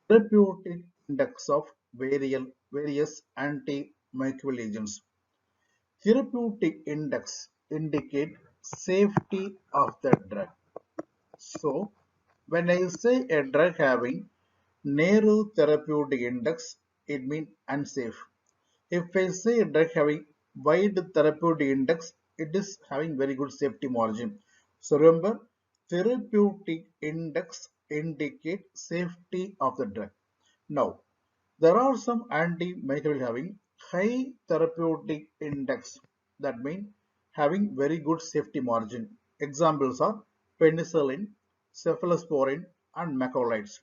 Therapeutic index of various antimicrobial agents. Therapeutic index indicate safety of the drug. So, when I say a drug having narrow therapeutic index, it means unsafe. If I say a drug having wide therapeutic index, it is having very good safety margin. So remember, therapeutic index indicate safety of the drug. Now, there are some antimicrobial having high therapeutic index. That means having very good safety margin. Examples are penicillin, cephalosporin, and macrolides.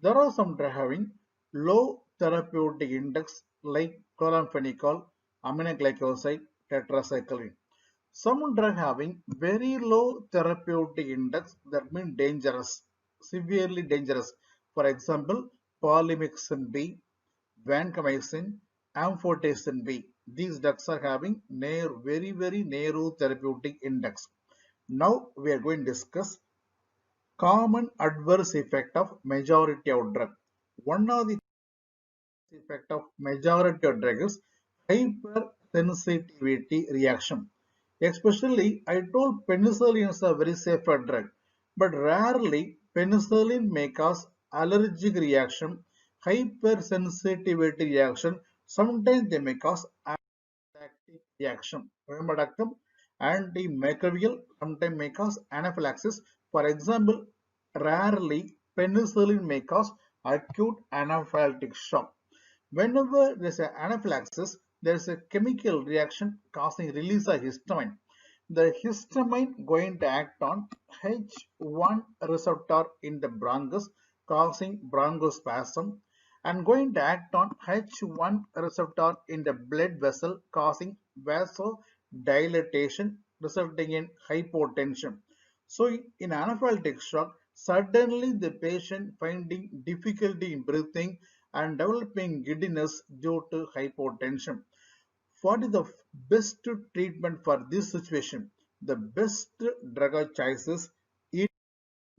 There are some drugs having low therapeutic index like chloramphenicol, aminoglycoside, tetracycline. Some drug having very low therapeutic index, that means dangerous, severely dangerous. For example, polymyxin B, vancomycin, amphotericin B. These drugs are having very narrow therapeutic index. Now we are going to discuss common adverse effect of majority of drug. One of the effect of majority of drug is hypersensitivity reaction. Especially, I told penicillin is a very safer drug, but rarely penicillin may cause allergic reaction, hypersensitivity reaction. Sometimes they may cause anaphylactic reaction. Remember, doctor, antimicrobial sometimes may cause anaphylaxis. For example, rarely penicillin may cause acute anaphylactic shock. Whenever there's an anaphylaxis, there's a chemical reaction causing release of histamine. The histamine going to act on H1 receptor in the bronchus, causing bronchospasm, and going to act on H1 receptor in the blood vessel, causing vasodilatation, resulting in hypotension. So, in anaphylactic shock, suddenly the patient finding difficulty in breathing and developing giddiness due to hypotension. What is the best treatment for this situation? The best drug of choice is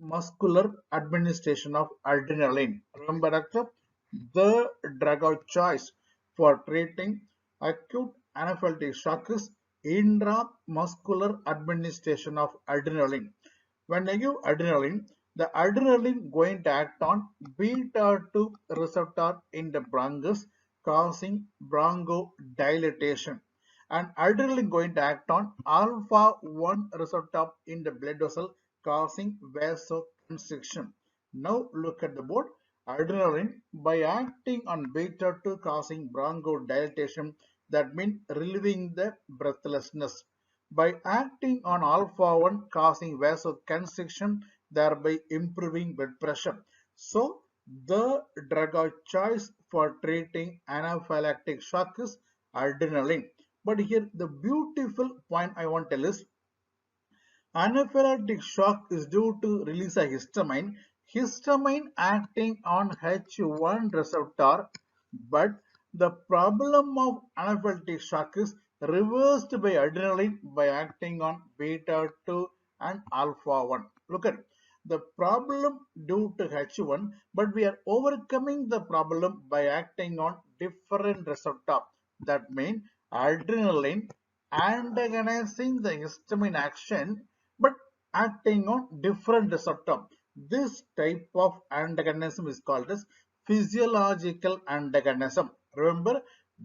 muscular administration of adrenaline. Remember, doctor, the drug of choice for treating acute anaphylactic shock is intramuscular administration of adrenaline. When I give adrenaline, the adrenaline going to act on beta 2 receptor in the bronchus, causing bronchodilation, and adrenaline going to act on alpha 1 receptor in the blood vessel, causing vasoconstriction. Now look at the board. Adrenaline by acting on beta 2 causing bronchodilation, that means relieving the breathlessness. By acting on alpha 1 causing vasoconstriction, thereby improving blood pressure. So the drug of choice for treating anaphylactic shock is adrenaline. But here the beautiful point I want to tell is anaphylactic shock is due to release of histamine. Histamine acting on H1 receptor, but the problem of anaphylactic shock is reversed by adrenaline by acting on beta 2 and alpha 1. Look at it. The problem due to H1, but we are overcoming the problem by acting on different receptor. That means adrenaline antagonizing the histamine action but acting on different receptor. This type of antagonism is called as physiological antagonism. Remember,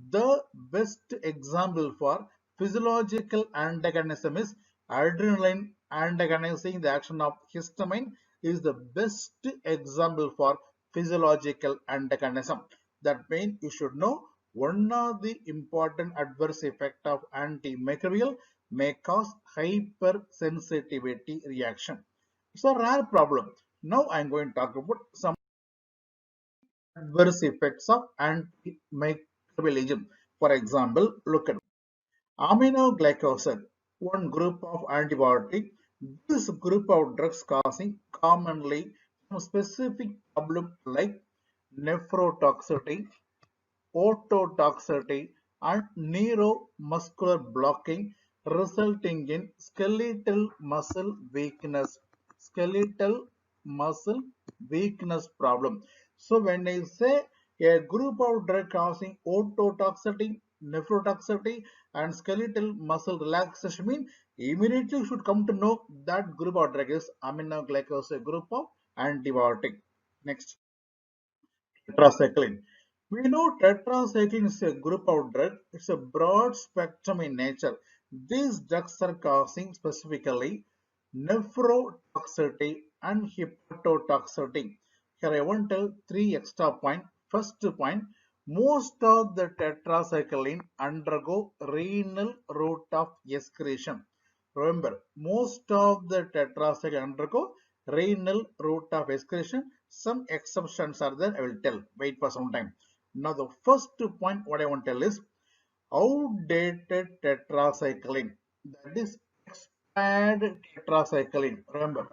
the best example for physiological antagonism is adrenaline antagonizing the action of histamine is the best example for physiological antagonism. That means you should know one of the important adverse effect of antimicrobial may cause hypersensitivity reaction. It's a rare problem. Now I am going to talk about some adverse effects of antimicrobial agent. For example, look at aminoglycoside, one group of antibiotic. This group of drugs causing commonly some specific problem like nephrotoxicity, ototoxicity, and neuromuscular blocking, resulting in skeletal muscle weakness. Skeletal muscle weakness problem. So when I say a group of drug causing ototoxicity, nephrotoxicity, and skeletal muscle relaxation mean immediately you should come to know that group of drug is aminoglycoside group of antibiotic. Next, tetracycline. We know tetracycline is a group of drugs. It's a broad spectrum in nature. These drugs are causing specifically nephrotoxicity and hepatotoxicity. Here I want to tell three extra points. First point, most of the tetracycline undergo renal route of excretion. Remember, most of the tetracycline undergo renal route of excretion. Some exceptions are there. I will tell. Wait for some time. Now the first point what I want to tell is outdated tetracycline. That is expired tetracycline. Remember,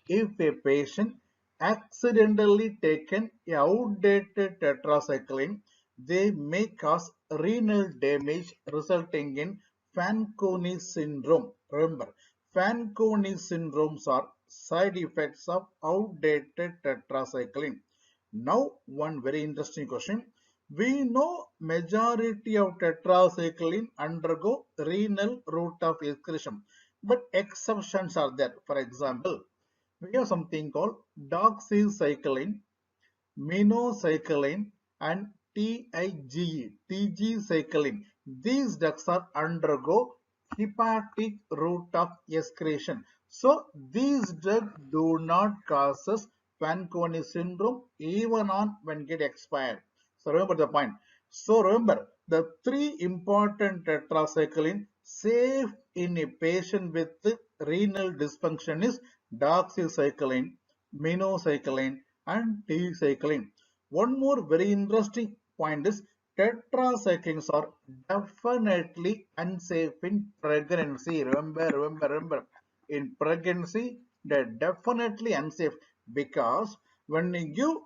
if a patient accidentally taken a outdated tetracycline, they may cause renal damage resulting in Fanconi syndrome. Remember, Fanconi syndromes are side effects of outdated tetracycline. Now, one very interesting question. We know majority of tetracycline undergo renal route of excretion, but exceptions are there. For example, we have something called doxycycline, minocycline, and TIG cycline. These drugs are undergo hepatic route of excretion. So these drugs do not causes Fanconi syndrome even on when get expired. So remember the point. So remember the three important tetracycline safe in a patient with renal dysfunction is doxycycline, minocycline, and T-cycline. One more very interesting point is tetracyclines are definitely unsafe in pregnancy. Remember. In pregnancy, they're definitely unsafe because when you give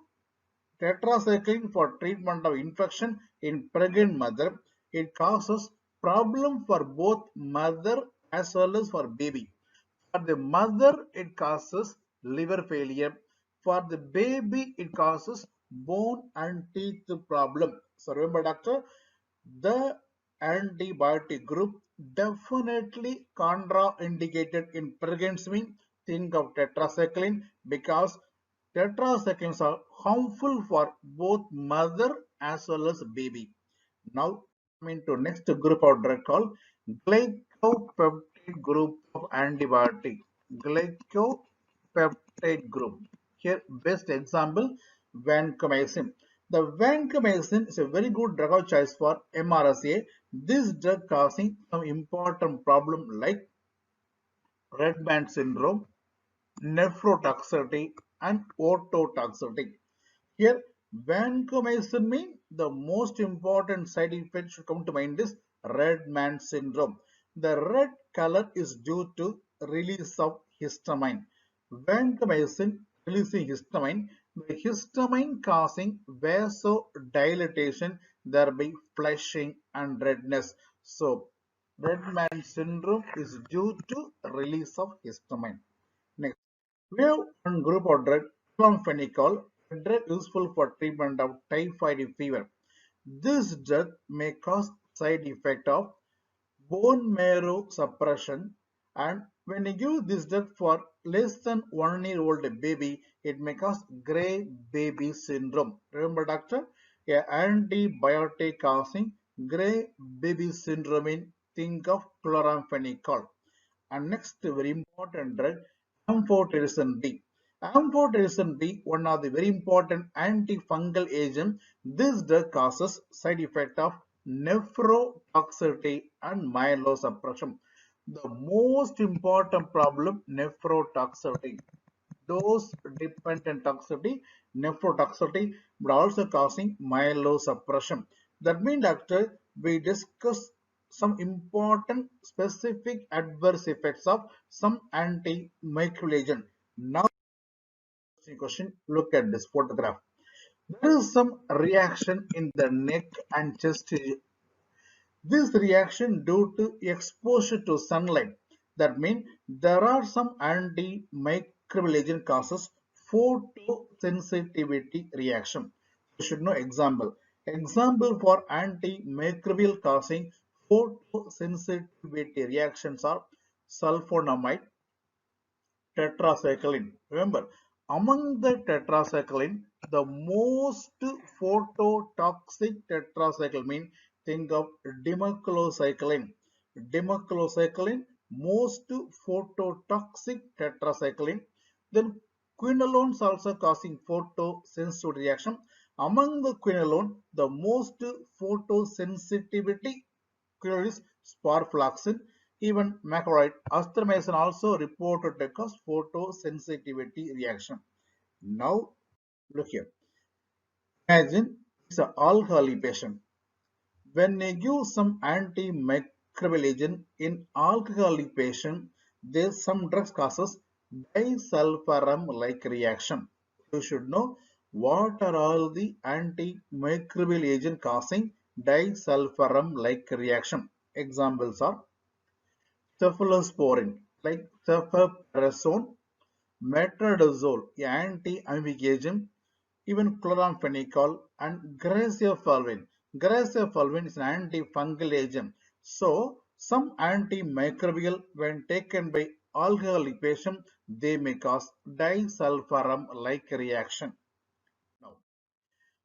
tetracycline for treatment of infection in pregnant mother, it causes problem for both mother as well as for baby. For the mother, it causes liver failure. For the baby, it causes bone and teeth problem. So remember, doctor, the antibiotic group definitely contraindicated in pregnancy. Think of tetracycline because tetracyclines are harmful for both mother as well as baby. Now coming to next group of drug called glycopeptide group of antibiotic. Glycopeptide group. Here best example vancomycin. The vancomycin is a very good drug of choice for MRSA. This drug causing some important problem like red band syndrome, nephrotoxicity, and ototoxicity. Here, vancomycin means the most important side effect should come to mind is red man syndrome. The red color is due to release of histamine. Vancomycin releasing histamine, the histamine causing vasodilatation, thereby flushing and redness. So, red man syndrome is due to release of histamine. Next, we have one group of drug, clonfenicol, a drug useful for treatment of typhoid fever. This drug may cause side effect of bone marrow suppression, and when you give this drug for less than 1 year old baby, it may cause gray baby syndrome. Remember, doctor, a antibiotic causing gray baby syndrome in think of chloramphenicol. And next very important drug, amphotericin B. Amphotericin B, one of the very important antifungal agent. This drug causes side effect of nephrotoxicity and myelosuppression. The most important problem, nephrotoxicity. Dose dependent toxicity, nephrotoxicity, but also causing myelosuppression. That means, doctor, we discuss some important specific adverse effects of some antimicrobial agent. Now, question, look at this photograph. There is some reaction in the neck and chest. This reaction due to exposure to sunlight. That means there are some antimicrobial agent causes photosensitivity reaction. You should know example. Example for antimicrobial causing photosensitivity reactions are sulfonamide, tetracycline. Remember, among the tetracycline, the most phototoxic tetracycline mean think of dimeclocycline. Dimeclocycline, most phototoxic tetracycline. Then quinolones also causing photosensitivity reaction. Among the quinolone, the most photosensitivity is sparfloxacin. Even macrolide azithromycin also reported to cause photosensitivity reaction. Now look here. Imagine it's an alcoholic patient. When they give some antimicrobial agent in alcoholic patient, there's some drugs causes disulfiram-like reaction. You should know what are all the antimicrobial agent causing disulfiram-like reaction. Examples are cephalosporin like ceftriaxone, metronidazole, anti-emetic agent, even chloramphenicol and graciofulvin. Graciofulvin is an antifungal agent. So, some antimicrobial when taken by alcoholic patient, they may cause disulfiram-like reaction. Now,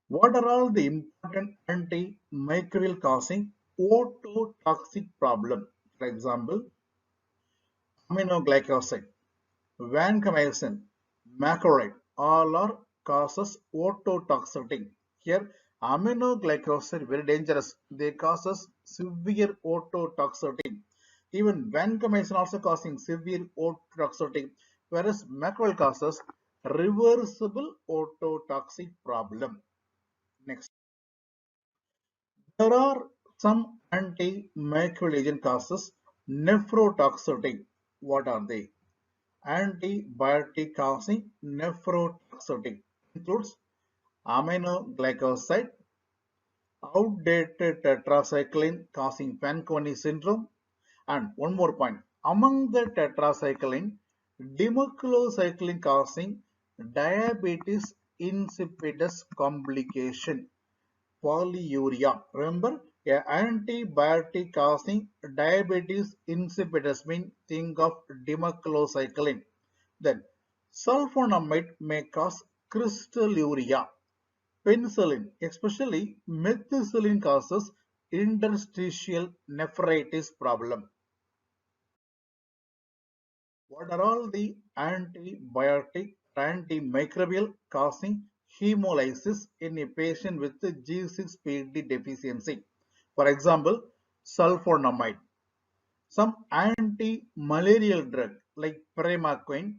what are all the important antimicrobial causing ototoxic problem? For example, aminoglycoside, vancomycin, macrolide, all are causes ototoxicity. Here, aminoglycoside very dangerous. They causes severe ototoxicity. Even vancomycin also causing severe ototoxicity, whereas macrolide causes reversible ototoxic problem. Next, there are some antimicrobial agent causes nephrotoxicity. What are they? Antibiotic causing nephrotoxicity includes aminoglycoside, outdated tetracycline causing Fanconi syndrome, and one more point. Among the tetracycline, dimeclocycline causing diabetes insipidus complication, polyuria. Remember, a antibiotic causing diabetes insipidus mean think of dimeclocycline. Then sulfonamide may cause crystalluria. Penicillin, especially methicillin, causes interstitial nephritis problem. What are all the antibiotic antimicrobial causing hemolysis in a patient with G6PD deficiency? For example, sulfonamide. Some anti-malarial drug like primaquine,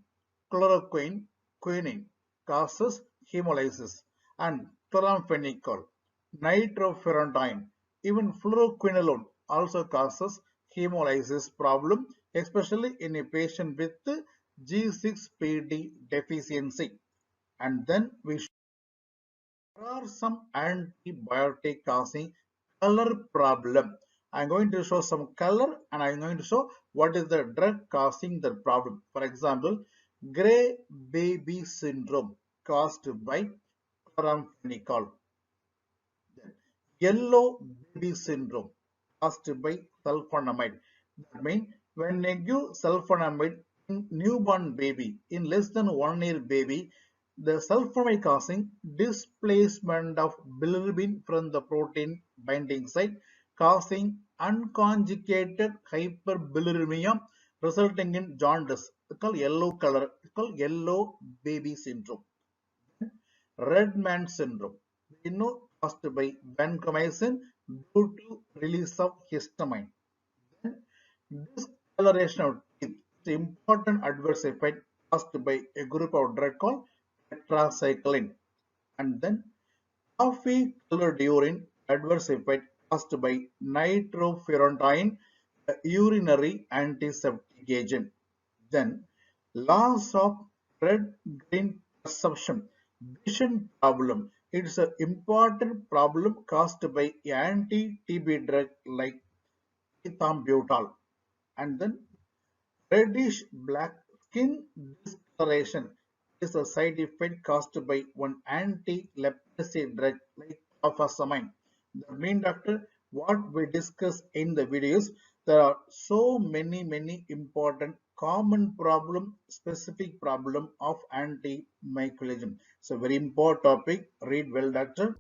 chloroquine, quinine causes hemolysis, and chloramphenicol, nitrofurantoin, even fluoroquinolone also causes hemolysis problem, especially in a patient with G6PD deficiency. And then there are some antibiotic causing color problem. I'm going to show some color and I'm going to show what is the drug causing the problem. For example, gray baby syndrome caused by chloramphenicol. Yellow baby syndrome caused by sulfonamide. That means when they give sulfonamide in newborn baby, in less than 1 year baby, the sulfonamide causing displacement of bilirubin from the protein binding site, causing unconjugated hyperbilirubinemia, resulting in jaundice. It's called yellow color. It's called yellow baby syndrome. Red man syndrome, we know caused by vancomycin due to release of histamine. Then discoloration of teeth is an important adverse effect caused by a group of drug called tetracycline. And then coffee colored urine adverse effect caused by nitrofurantoin, a urinary antiseptic agent. Then loss of red-green perception, vision problem. It's an important problem caused by anti-TB drug like ethambutol. And then reddish black skin discoloration is a side effect caused by one anti-leprosy drug like clofazimine. The main doctor, what we discuss in the videos, there are so many important common problem, specific problem of antimicrobialism. It's a very important topic. Read well, doctor.